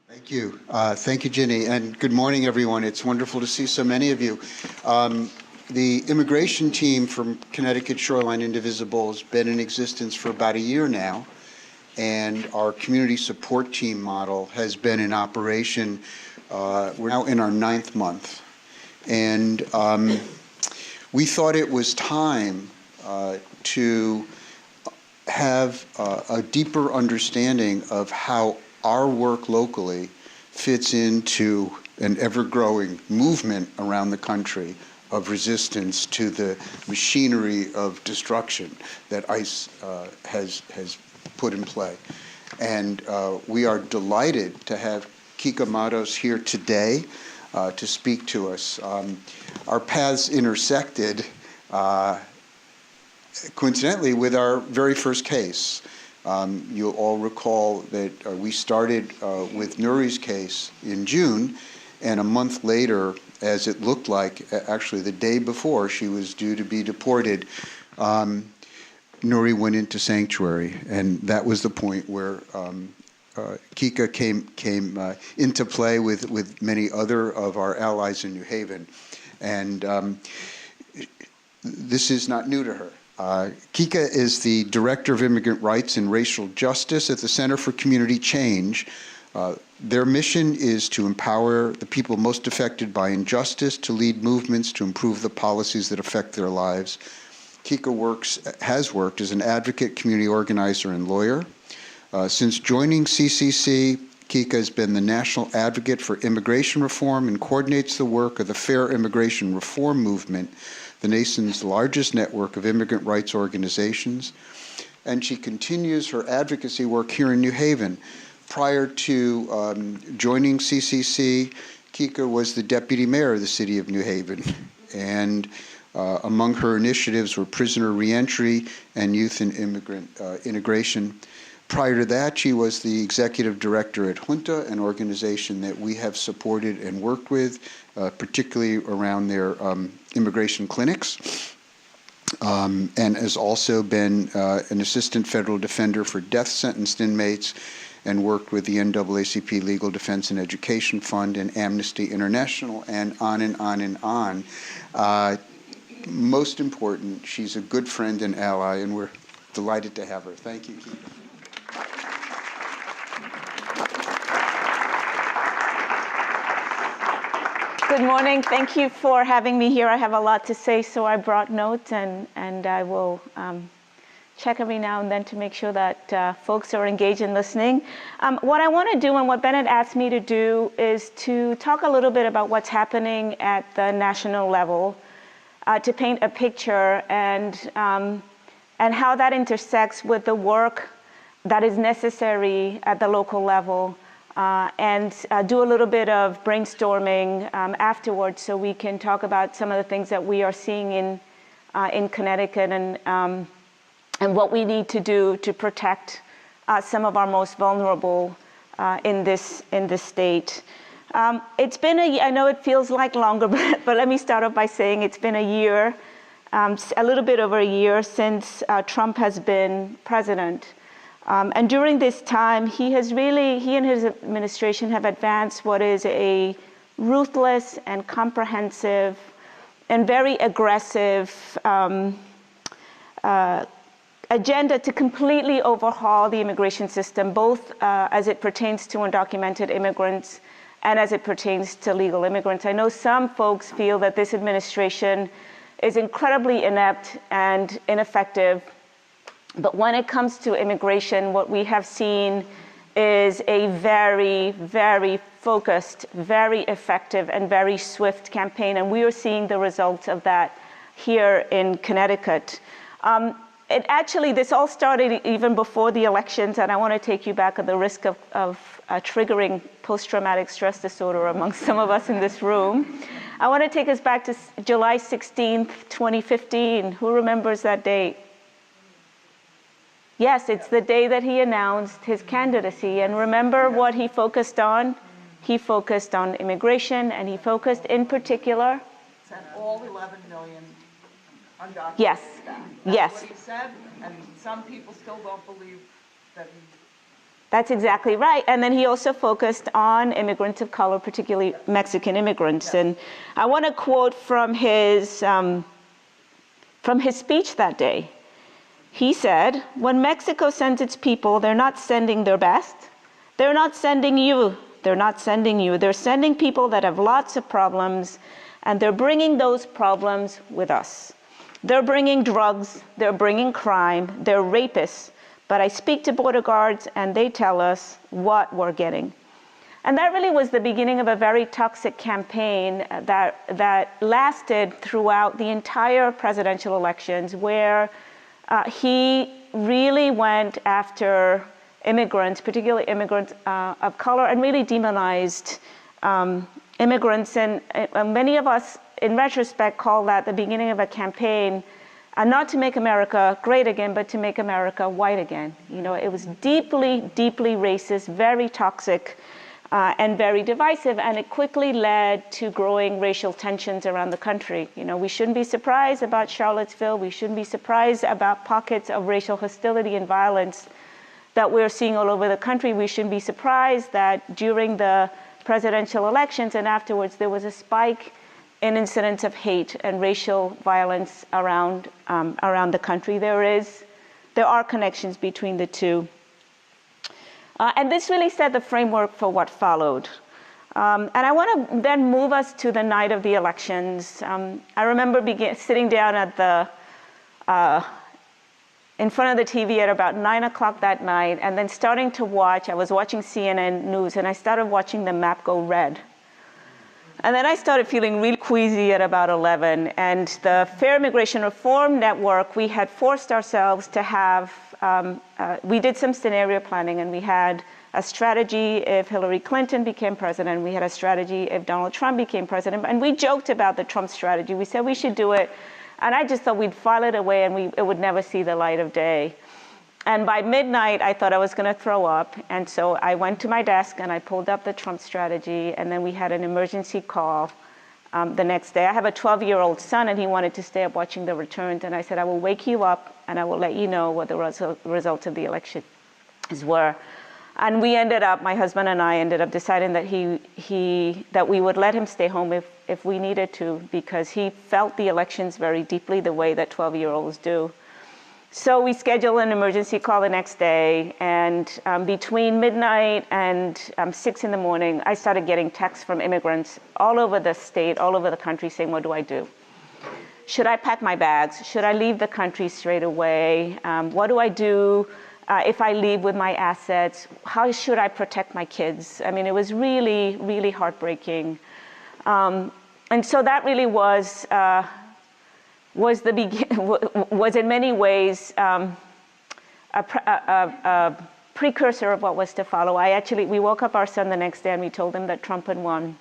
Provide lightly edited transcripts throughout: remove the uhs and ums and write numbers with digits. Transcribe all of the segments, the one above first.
Thank you. Thank you, Ginny, and good morning, everyone. It's wonderful to see so many of you. The immigration team from Connecticut Shoreline Indivisible has been in existence for about a year now, and our community support team model has been in operation. We're now in our 9th month, and we thought it was time to have a deeper understanding of how our work locally fits into an ever-growing movement around the country of resistance to the machinery of destruction that ICE has put in play. And we are delighted to have Kica Matos here today to speak to us. Our paths intersected coincidentally with our very first case. You'll all recall that we started with Nuri's case in June, and a month later, as it looked like, actually the day before she was due to be deported, Nuri went into sanctuary, and that was the point where Kica came into play with many other of our allies in New Haven, and this is not new to her. Kica is the Director of Immigrant Rights and Racial Justice at the Center for Community Change. Their mission is to empower the people most affected by injustice, to lead movements, to improve the policies that affect their lives. Kica has worked as an advocate, community organizer, and lawyer. Since joining CCC, Kica has been the national advocate for immigration reform and coordinates the work of the Fair Immigration Reform Movement, the nation's largest network of immigrant rights organizations. And she continues her advocacy work here in New Haven. Prior to joining CCC, Kica was the deputy mayor of the city of New Haven. And among her initiatives were prisoner reentry and youth and immigrant integration. Prior to that, she was the executive director at Junta, an organization that we have supported and worked with, particularly around their immigration clinics, and has also been an assistant federal defender for death sentenced inmates, and worked with the NAACP Legal Defense and Education Fund and Amnesty International, and on and on and on. Most important, she's a good friend and ally, and we're delighted to have her. Thank you, Kica. Good morning. Thank you for having me here. I have a lot to say, so I brought notes, and I will check every now and then to make sure that folks are engaged in listening. What I want to do, and what Bennett asked me to do, is to talk a little bit about what's happening at the national level, to paint a picture, and how that intersects with the work that is necessary at the local level. And do a little bit of brainstorming afterwards, so we can talk about some of the things that we are seeing in Connecticut, and what we need to do to protect some of our most vulnerable in this state. It's been I know it feels like longer, but let me start off by saying it's been a year, a little bit over a year since Trump has been president. And during this time, he and his administration have advanced what is a ruthless and comprehensive and very aggressive agenda to completely overhaul the immigration system, both as it pertains to undocumented immigrants and as it pertains to legal immigrants. I know some folks feel that this administration is incredibly inept and ineffective. But when it comes to immigration, what we have seen is a very, very focused, very effective, and very swift campaign. And we are seeing the results of that here in Connecticut. This all started even before the elections, and I want to take you back at the risk of triggering post-traumatic stress disorder among some of us in this room. I want to take us back to July 16th, 2015. Who remembers that date? Yes, it's the day that he announced his candidacy. And remember what he focused on? He focused on immigration, and he focused in particular. Sent all 11 million undocumented Yes. back. Yes. That's what he said, and some people still don't believe that he That's exactly right. And then he also focused on immigrants of color, particularly Mexican immigrants. And I want to quote from his speech that day. He said, "When Mexico sends its people, they're not sending their best. They're not sending you. They're not sending you. They're sending people that have lots of problems, and they're bringing those problems with us. They're bringing drugs, they're bringing crime, they're rapists. But I speak to border guards, and they tell us what we're getting." And that really was the beginning of a very toxic campaign that lasted throughout the entire presidential elections, where he really went after immigrants, particularly immigrants of color, and really demonized immigrants. And many of us, in retrospect, call that the beginning of a campaign, not to make America great again, but to make America white again. You know, it was deeply, deeply racist, very toxic, and very divisive, and it quickly led to growing racial tensions around the country. You know, we shouldn't be surprised about Charlottesville. We shouldn't be surprised about pockets of racial hostility and violence that we're seeing all over the country. We shouldn't be surprised that during the presidential elections and afterwards, there was a spike in incidents of hate and racial violence around the country. There are connections between the two. And this really set the framework for what followed. And I want to then move us to the night of the elections. I remember sitting down at in front of the TV at about 9 o'clock that night, and then starting to watch. I was watching CNN News, and I started watching the map go red. And then I started feeling really queasy at about 11. And the Fair Immigration Reform Network, we had forced ourselves to have, we did some scenario planning, and we had a strategy if Hillary Clinton became president. We had a strategy if Donald Trump became president. And we joked about the Trump strategy. We said we should do it. And I just thought we'd file it away and it would never see the light of day. And by midnight, I thought I was going to throw up. And so I went to my desk and I pulled up the Trump strategy. And then we had an emergency call the next day. I have a 12-year-old son, and he wanted to stay up watching the returns. And I said, I will wake you up and I will let you know what the results of the election were. And we ended up, my husband and I ended up deciding that that we would let him stay home if we needed to, because he felt the elections very deeply the way that 12-year-olds do. So we scheduled an emergency call the next day, and between midnight and 6 in the morning, I started getting texts from immigrants all over the state, all over the country, saying, what do I do? Should I pack my bags? Should I leave the country straight away? What do I do if I leave with my assets? How should I protect my kids? I mean, it was really, really heartbreaking. And so that really was in many ways a precursor of what was to follow. We woke up our son the next day and we told him that Trump had won.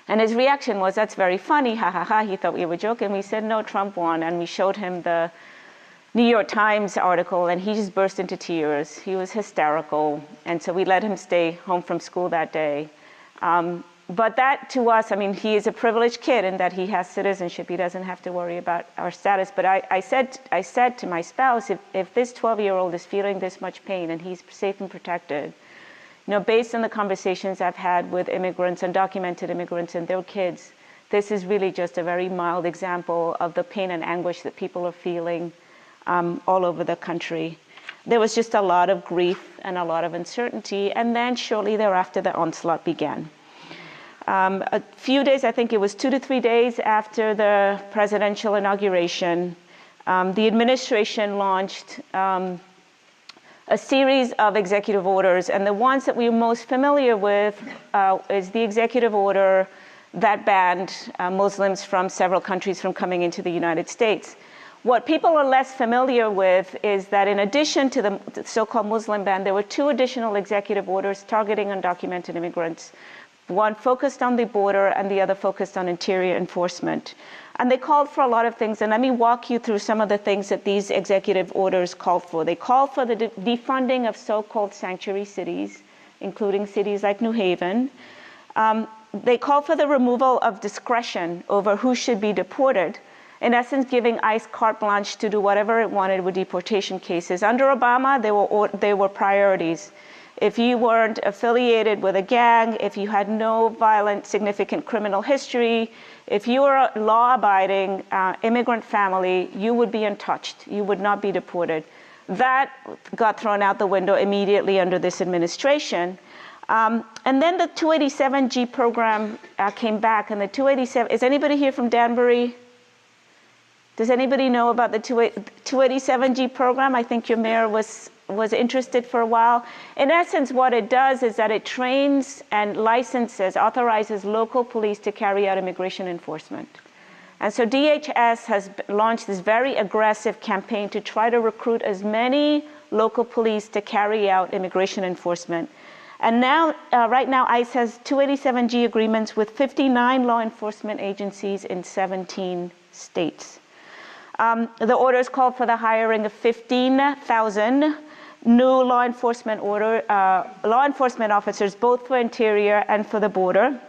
And his reaction was, that's very funny, ha ha ha. He thought we were joking. We said, no, Trump won. And we showed him the New York Times article, and he just burst into tears. He was hysterical. And so we let him stay home from school that day. But that, to us, I mean, he is a privileged kid in that he has citizenship. He doesn't have to worry about our status. But I said to my spouse, if this 12-year-old is feeling this much pain and he's safe and protected, you know, based on the conversations I've had with immigrants, undocumented immigrants and their kids, this is really just a very mild example of the pain and anguish that people are feeling all over the country. There was just a lot of grief and a lot of uncertainty. And then shortly thereafter, the onslaught began. A few days, I think it was 2 to 3 days after the presidential inauguration, the administration launched a series of executive orders. And the ones that we're most familiar with is the executive order that banned Muslims from several countries from coming into the United States. What people are less familiar with is that in addition to the so-called Muslim ban, there were 2 additional executive orders targeting undocumented immigrants. One focused on the border and the other focused on interior enforcement. And they called for a lot of things. And let me walk you through some of the things that these executive orders called for. They called for the defunding of so-called sanctuary cities, including cities like New Haven. They called for the removal of discretion over who should be deported, in essence giving ICE carte blanche to do whatever it wanted with deportation cases. Under Obama, they were priorities. If you weren't affiliated with a gang, if you had no violent, significant criminal history, if you were a law-abiding immigrant family, you would be untouched. You would not be deported. That got thrown out the window immediately under this administration. And then the 287G program came back, and the 287, is anybody here from Danbury? Does anybody know about the 287G program? I think your mayor was interested for a while. In essence, what it does is that it trains and licenses, authorizes local police to carry out immigration enforcement. And so DHS has launched this very aggressive campaign to try to recruit as many local police to carry out immigration enforcement. And now, right now, ICE has 287G agreements with 59 law enforcement agencies in 17 states. The orders called for the hiring of 15,000 new law enforcement officers, both for interior and for the border.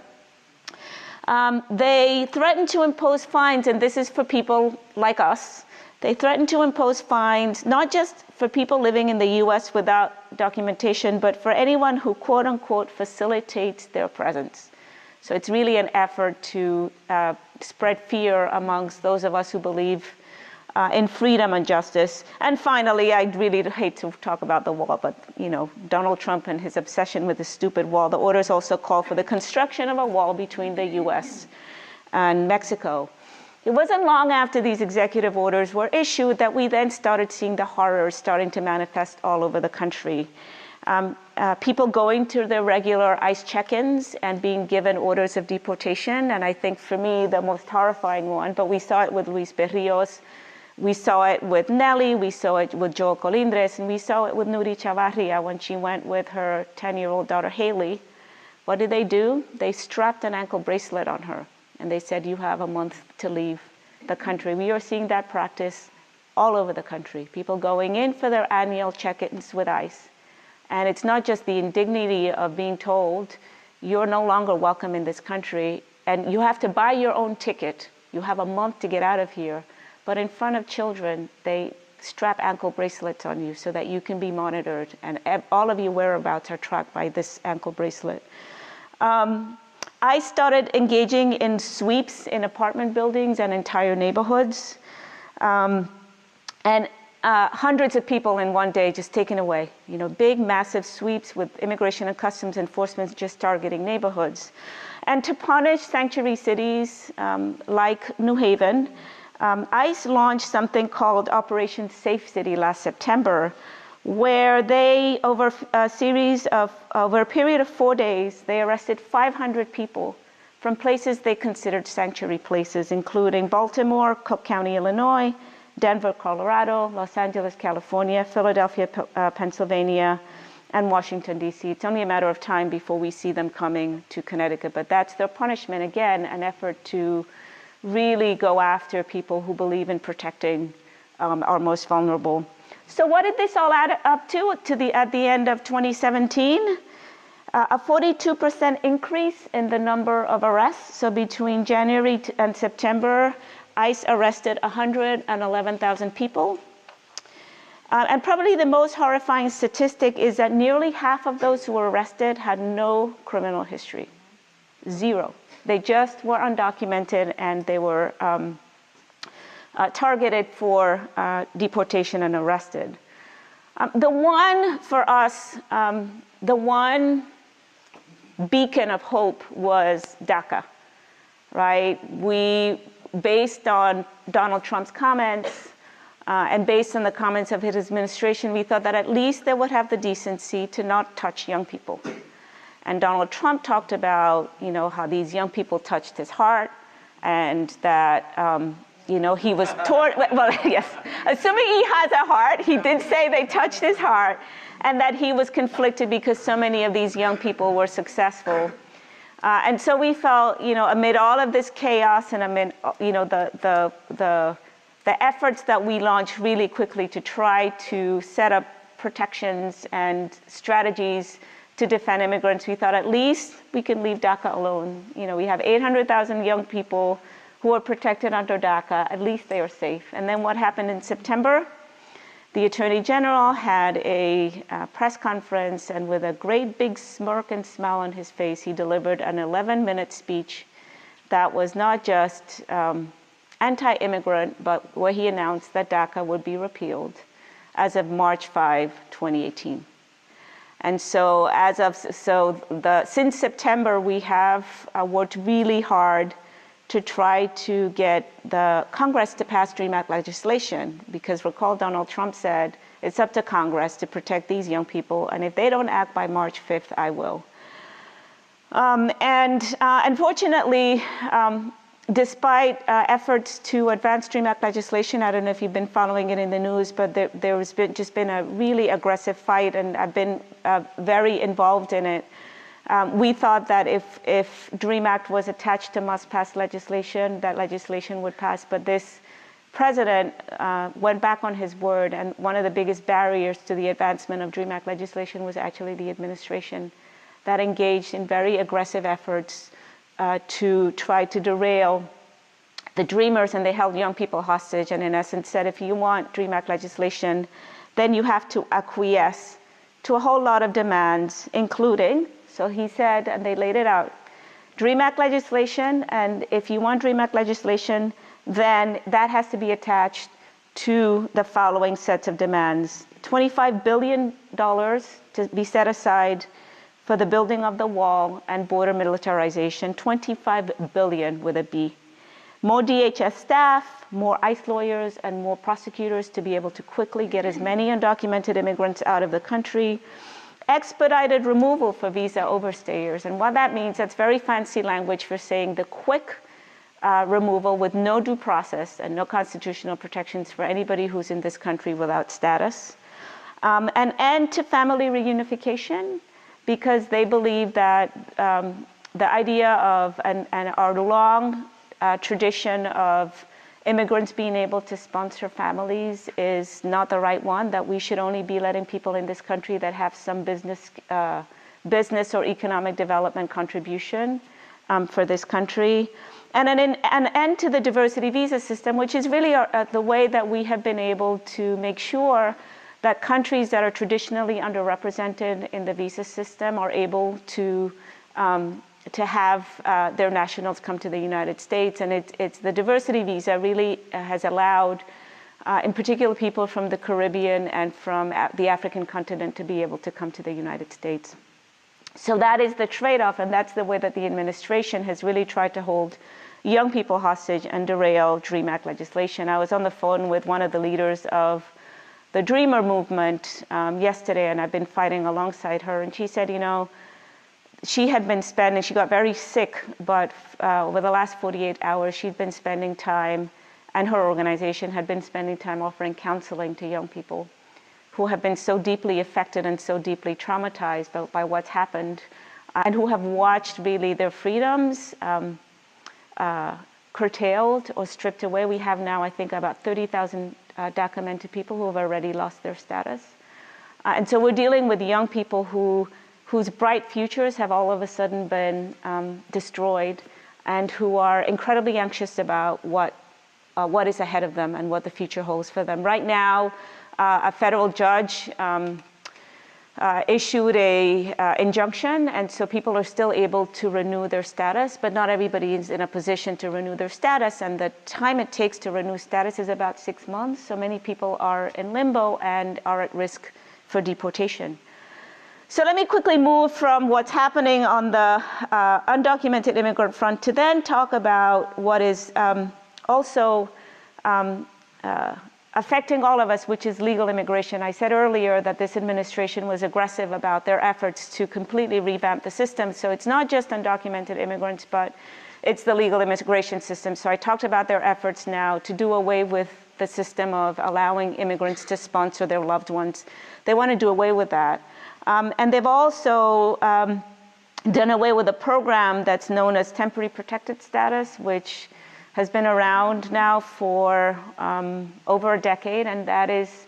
They threatened to impose fines, and this is for people like us. They threatened to impose fines, not just for people living in the US without documentation, but for anyone who, quote unquote, facilitates their presence. So it's really an effort to spread fear amongst those of us who believe in freedom and justice. And finally, I really hate to talk about the wall, but Donald Trump and his obsession with the stupid wall. The orders also call for the construction of a wall between the US and Mexico. It wasn't long after these executive orders were issued that we then started seeing the horrors starting to manifest all over the country. People going to their regular ICE check-ins and being given orders of deportation. And I think for me, the most horrifying one, but we saw it with Luis Berrios, we saw it with Nelly, we saw it with Joel Colindres, and we saw it with Nuri Chavarria when she went with her 10-year-old daughter, Haley. What did they do? They strapped an ankle bracelet on her, and they said, you have a month to leave the country. We are seeing that practice all over the country. People going in for their annual check-ins with ICE. And it's not just the indignity of being told, you're no longer welcome in this country, and you have to buy your own ticket. You have a month to get out of here. But in front of children, they strap ankle bracelets on you so that you can be monitored, and all of your whereabouts are tracked by this ankle bracelet. I started engaging in sweeps in apartment buildings and entire neighborhoods, and hundreds of people in one day just taken away. Big, massive sweeps with Immigration and Customs Enforcement just targeting neighborhoods. And to punish sanctuary cities like New Haven, ICE launched something called Operation Safe City last September, where they, over a period of 4 days, they arrested 500 people from places they considered sanctuary places, including Baltimore, Cook County, Illinois, Denver, Colorado, Los Angeles, California, Philadelphia, Pennsylvania, and Washington, D.C. It's only a matter of time before we see them coming to Connecticut, but that's their punishment. Again, an effort to really go after people who believe in protecting our most vulnerable. So what did this all add up to at the end of 2017? A 42% increase in the number of arrests. So between January and September, ICE arrested 111,000 people. And probably the most horrifying statistic is that nearly half of those who were arrested had no criminal history. Zero. They just were undocumented, and they were targeted for deportation and arrested. The one for us, the one beacon of hope was DACA, right? We, based on Donald Trump's comments and based on the comments of his administration, we thought that at least they would have the decency to not touch young people. And Donald Trump talked about, how these young people touched his heart, and that, he was torn. Well, yes, assuming he has a heart, he did say they touched his heart, and that he was conflicted because so many of these young people were successful. And so we felt, amid all of this chaos and amid, the efforts that we launched really quickly to try to set up protections and strategies to defend immigrants, we thought at least we can leave DACA alone. We have 800,000 young people who are protected under DACA, at least they are safe. And then what happened in September? The Attorney General had a press conference, and with a great big smirk and smile on his face, he delivered an 11-minute speech that was not just anti-immigrant, but where he announced that DACA would be repealed as of March 5, 2018. And so since September, we have worked really hard to try to get the Congress to pass DREAM Act legislation, because recall Donald Trump said, it's up to Congress to protect these young people, and if they don't act by March 5th, I will. Unfortunately, despite efforts to advance DREAM Act legislation, I don't know if you've been following it in the news, but there's been a really aggressive fight, and I've been very involved in it. We thought that if DREAM Act was attached to must-pass legislation, that legislation would pass. But this president went back on his word, and one of the biggest barriers to the advancement of DREAM Act legislation was actually the administration that engaged in very aggressive efforts to try to derail the Dreamers, and they held young people hostage, and in essence said, if you want DREAM Act legislation, then you have to acquiesce to a whole lot of demands, including, so he said, and they laid it out, DREAM Act legislation, and if you want DREAM Act legislation, then that has to be attached to the following sets of demands. $25 billion to be set aside for the building of the wall and border militarization, 25 billion with a B. More DHS staff, more ICE lawyers, and more prosecutors to be able to quickly get as many undocumented immigrants out of the country. Expedited removal for visa overstayers. And what that means, that's very fancy language for saying the quick removal with no due process and no constitutional protections for anybody who's in this country without status. An end to family reunification, because they believe that the idea of, and our long tradition of immigrants being able to sponsor families is not the right one, that we should only be letting people in this country that have some business or economic development contribution for this country. And an end to the diversity visa system, which is really the way that we have been able to make sure that countries that are traditionally underrepresented in the visa system are able to have their nationals come to the United States. And it's the diversity visa really has allowed, in particular, people from the Caribbean and from the African continent to be able to come to the United States. So that is the trade-off, and that's the way that the administration has really tried to hold young people hostage and derail DREAM Act legislation. I was on the phone with one of the leaders of the Dreamer movement yesterday, and I've been fighting alongside her, and she said, you know, she had been spending, she got very sick, but over the last 48 hours, she'd been spending time, and her organization had been spending time offering counseling to young people who have been so deeply affected and so deeply traumatized by what's happened, and who have watched really their freedoms curtailed or stripped away. We have now, I think, about 30,000 documented people who have already lost their status. And so we're dealing with young people whose bright futures have all of a sudden been destroyed, and who are incredibly anxious about what is ahead of them and what the future holds for them. Right now, a federal judge issued a injunction, and so people are still able to renew their status, but not everybody is in a position to renew their status, and the time it takes to renew status is about 6 months, so many people are in limbo and are at risk for deportation. So let me quickly move from what's happening on the undocumented immigrant front to then talk about what is also affecting all of us, which is legal immigration. I said earlier that this administration was aggressive about their efforts to completely revamp the system. So it's not just undocumented immigrants, but it's the legal immigration system. So I talked about their efforts now to do away with the system of allowing immigrants to sponsor their loved ones. They want to do away with that. And they've also done away with a program that's known as temporary protected status, which has been around now for over a decade, and that is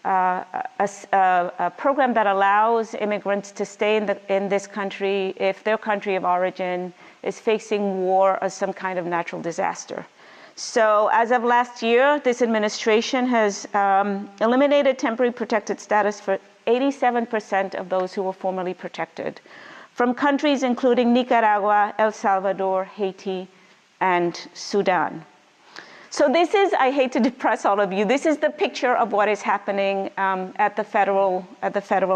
a program that allows immigrants to stay in this country if their country of origin is facing war or some kind of natural disaster. So as of last year, this administration has eliminated temporary protected status for 87% of those who were formerly protected, from countries including Nicaragua, El Salvador, Haiti, and Sudan. So this is, I hate to depress all of you, this is the picture of what is happening at the federal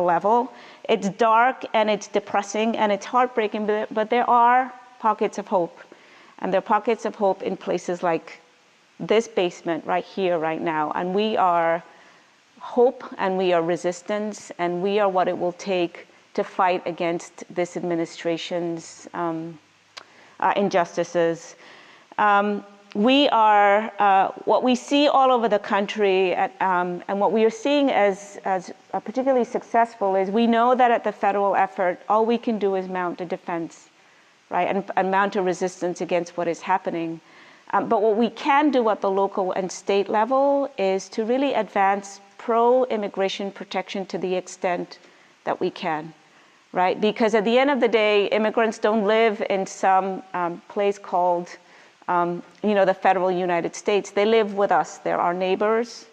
level. It's dark and it's depressing and it's heartbreaking, but there are pockets of hope. And there are pockets of hope in places like this basement right here, right now. And we are hope and we are resistance and we are what it will take to fight against this administration's injustices. We are, what we see all over the country and what we are seeing as particularly successful is we know that at the federal effort, all we can do is mount a defense, right, and mount a resistance against what is happening. But what we can do at the local and state level is to really advance pro-immigration protection to the extent that we can, right? Because at the end of the day, immigrants don't live in some place called, the federal United States. They live with us. They're our neighbors.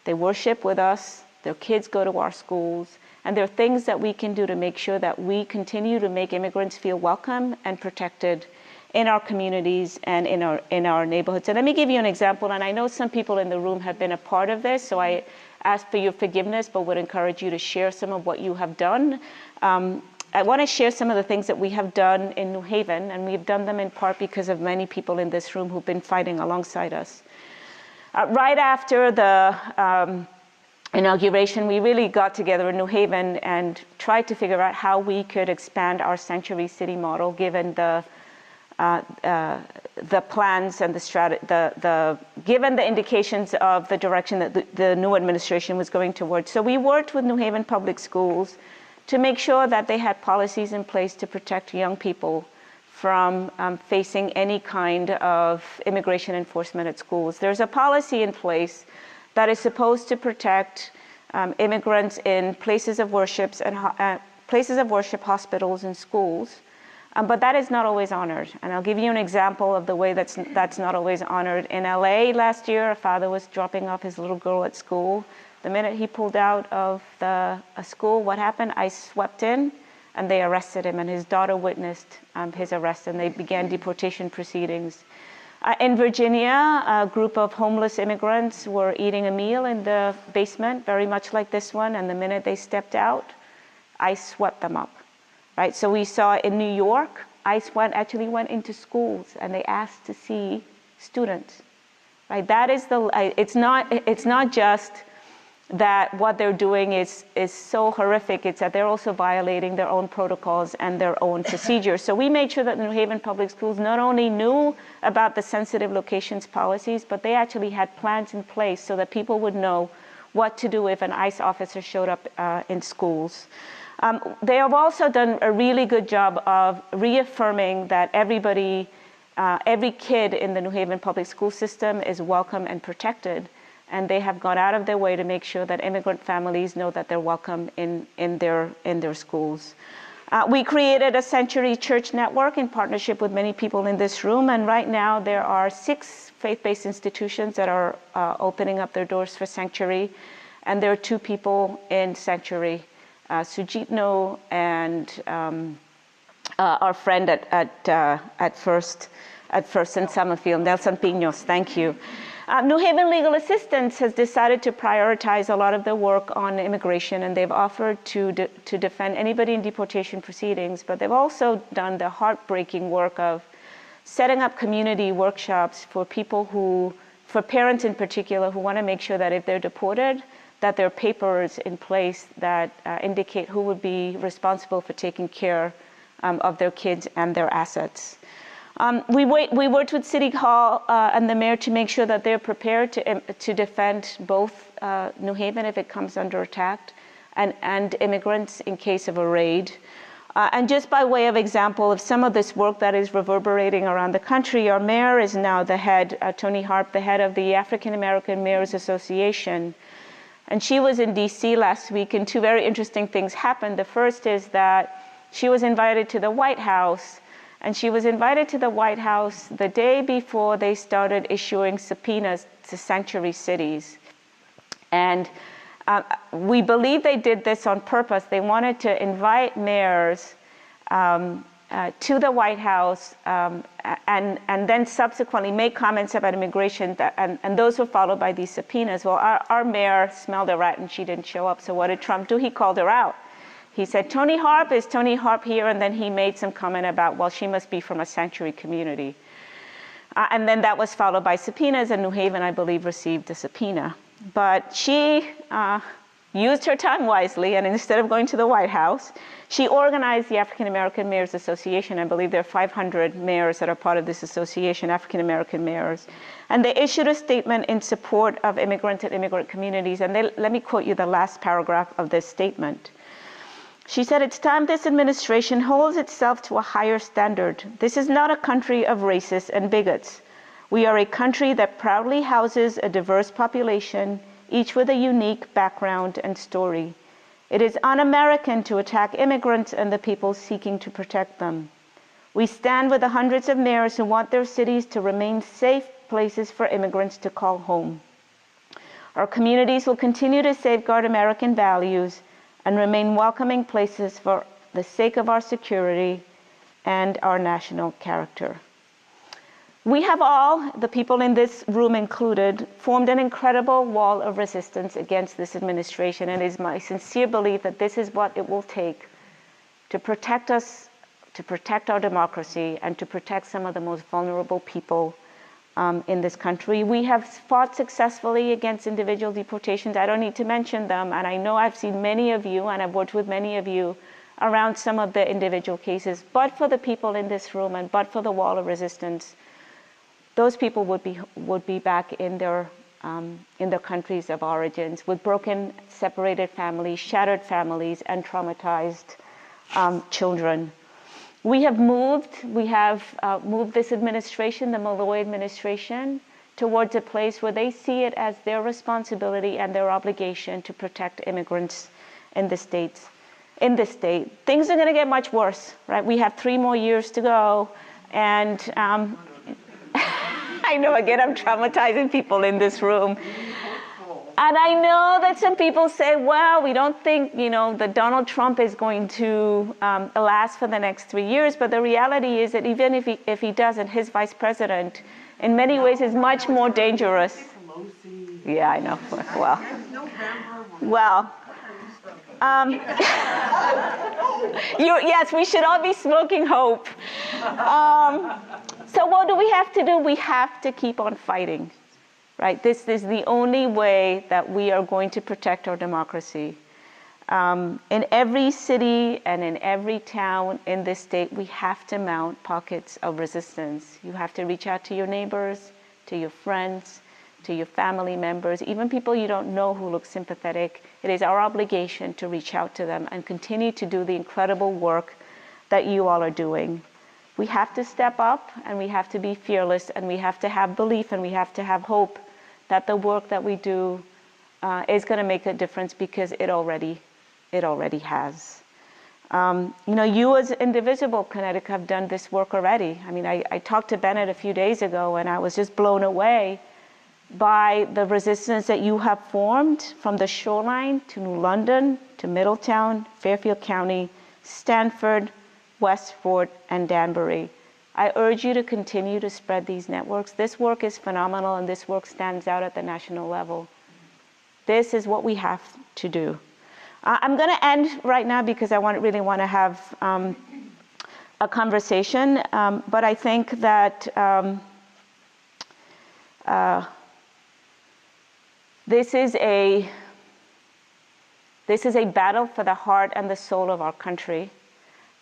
They worship with us. Their kids go to our schools. And there are things that we can do to make sure that we continue to make immigrants feel welcome and protected in our communities and in our neighborhoods. And let me give you an example. And I know some people in the room have been a part of this, so I ask for your forgiveness, but would encourage you to share some of what you have done. I want to share some of the things that we have done in New Haven, and we've done them in part because of many people in this room who've been fighting alongside us. Right after the inauguration, we really got together in New Haven and tried to figure out how we could expand our sanctuary city model, given the plans and given the indications of the direction that the new administration was going towards. So we worked with New Haven Public Schools to make sure that they had policies in place to protect young people from facing any kind of immigration enforcement at schools. There's a policy in place that is supposed to protect immigrants in places of worship, hospitals, and schools. But that is not always honored. And I'll give you an example of the way that's not always honored. In LA last year, a father was dropping off his little girl at school. The minute he pulled out of a school, what happened? ICE swept in and they arrested him, and his daughter witnessed his arrest, and they began deportation proceedings. In Virginia, a group of homeless immigrants were eating a meal in the basement, very much like this one, and the minute they stepped out, ICE swept them up. Right, so we saw in New York, ICE actually went into schools and they asked to see students. Right, that is it's not just that what they're doing is so horrific, it's that they're also violating their own protocols and their own procedures. So we made sure that New Haven Public Schools not only knew about the sensitive locations policies, but they actually had plans in place so that people would know what to do if an ICE officer showed up in schools. They have also done a really good job of reaffirming that everybody, every kid in the New Haven public school system is welcome and protected. And they have gone out of their way to make sure that immigrant families know that they're welcome in their schools. We created a Sanctuary Church network in partnership with many people in this room. And right now there are 6 faith-based institutions that are opening up their doors for Sanctuary. And there are 2 people in Sanctuary. Sujitno and our friend at First in Summerfield, Nelson Pinos, thank you. New Haven Legal Assistance has decided to prioritize a lot of their work on immigration, and they've offered to defend anybody in deportation proceedings, but they've also done the heartbreaking work of setting up community workshops for for parents in particular, who want to make sure that if they're deported, that there are papers in place that indicate who would be responsible for taking care of their kids and their assets. We worked with City Hall and the mayor to make sure that they're prepared to defend both New Haven if it comes under attack and immigrants in case of a raid. And just by way of example of some of this work that is reverberating around the country, our mayor is now the head, Tony Harp, the head of the African American Mayors Association. And she was in DC last week, and 2 very interesting things happened. The first is that she was invited to the White House, And she was invited to the White House the day before they started issuing subpoenas to sanctuary cities. And we believe they did this on purpose. They wanted to invite mayors to the White House and then subsequently make comments about immigration, and those were followed by these subpoenas. Well, our mayor smelled a rat and she didn't show up, so what did Trump do? He called her out. He said, Tony Harp, is Tony Harp here? And then he made some comment about, well, she must be from a sanctuary community. And then that was followed by subpoenas, and New Haven, I believe, received a subpoena. But she used her time wisely, and instead of going to the White House, she organized the African American Mayors Association. I believe there are 500 mayors that are part of this association, African American mayors. And they issued a statement in support of immigrants and immigrant communities. And let me quote you the last paragraph of this statement. She said, "It's time this administration holds itself to a higher standard. This is not a country of racists and bigots. We are a country that proudly houses a diverse population, each with a unique background and story. It is un-American to attack immigrants and the people seeking to protect them. We stand with the hundreds of mayors who want their cities to remain safe places for immigrants to call home. Our communities will continue to safeguard American values and remain welcoming places for the sake of our security and our national character." We have all, the people in this room included, formed an incredible wall of resistance against this administration, and it is my sincere belief that this is what it will take to protect us, to protect our democracy, and to protect some of the most vulnerable people in this country. We have fought successfully against individual deportations. I don't need to mention them, and I know I've seen many of you, and I've worked with many of you around some of the individual cases. But for the people in this room, and but for the wall of resistance, those people would be back in their countries of origins with broken, separated families, shattered families, and traumatized children. We have moved this administration, the Malloy administration, towards a place where they see it as their responsibility and their obligation to protect immigrants in this state. Things are going to get much worse, right? We have 3 more years to go, and I know, again, I'm traumatizing people in this room. And I know that some people say, well, we don't think, that Donald Trump is going to last for the next 3 years. But the reality is that even if he doesn't, his vice president, in many ways, is much more dangerous. Yeah, I know. Well, yes, we should all be smoking hope. So what do we have to do? We have to keep on fighting. Right? This is the only way that we are going to protect our democracy. In every city and in every town in this state, we have to mount pockets of resistance. You have to reach out to your neighbors, to your friends, to your family members, even people you don't know who look sympathetic. It is our obligation to reach out to them and continue to do the incredible work that you all are doing. We have to step up, and we have to be fearless, and we have to have belief, and we have to have hope that the work that we do is going to make a difference, because it already has. You as Indivisible Connecticut have done this work already. I mean, I talked to Bennett a few days ago, and I was just blown away by the resistance that you have formed from the Shoreline to New London to Middletown, Fairfield County, Stanford, Westport, and Danbury. I urge you to continue to spread these networks. This work is phenomenal, and this work stands out at the national level. This is what we have to do. I'm going to end right now because I really want to have a conversation, but I think that this is a battle for the heart and the soul of our country.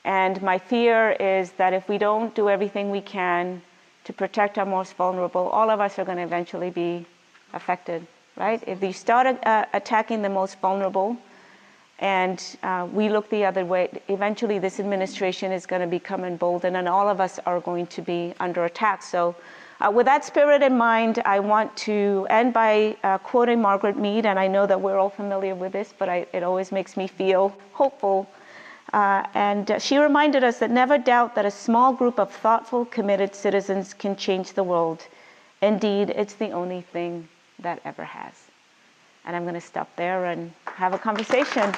And my fear is that if we don't do everything we can to protect our most vulnerable, all of us are going to eventually be affected, right? If we start attacking the most vulnerable and we look the other way, eventually this administration is going to become emboldened, and all of us are going to be under attack. So with that spirit in mind, I want to end by quoting Margaret Mead, and I know that we're all familiar with this, but it always makes me feel hopeful. And she reminded us that never doubt that a small group of thoughtful, committed citizens can change the world. Indeed, it's the only thing that ever has. And I'm going to stop there and have a conversation.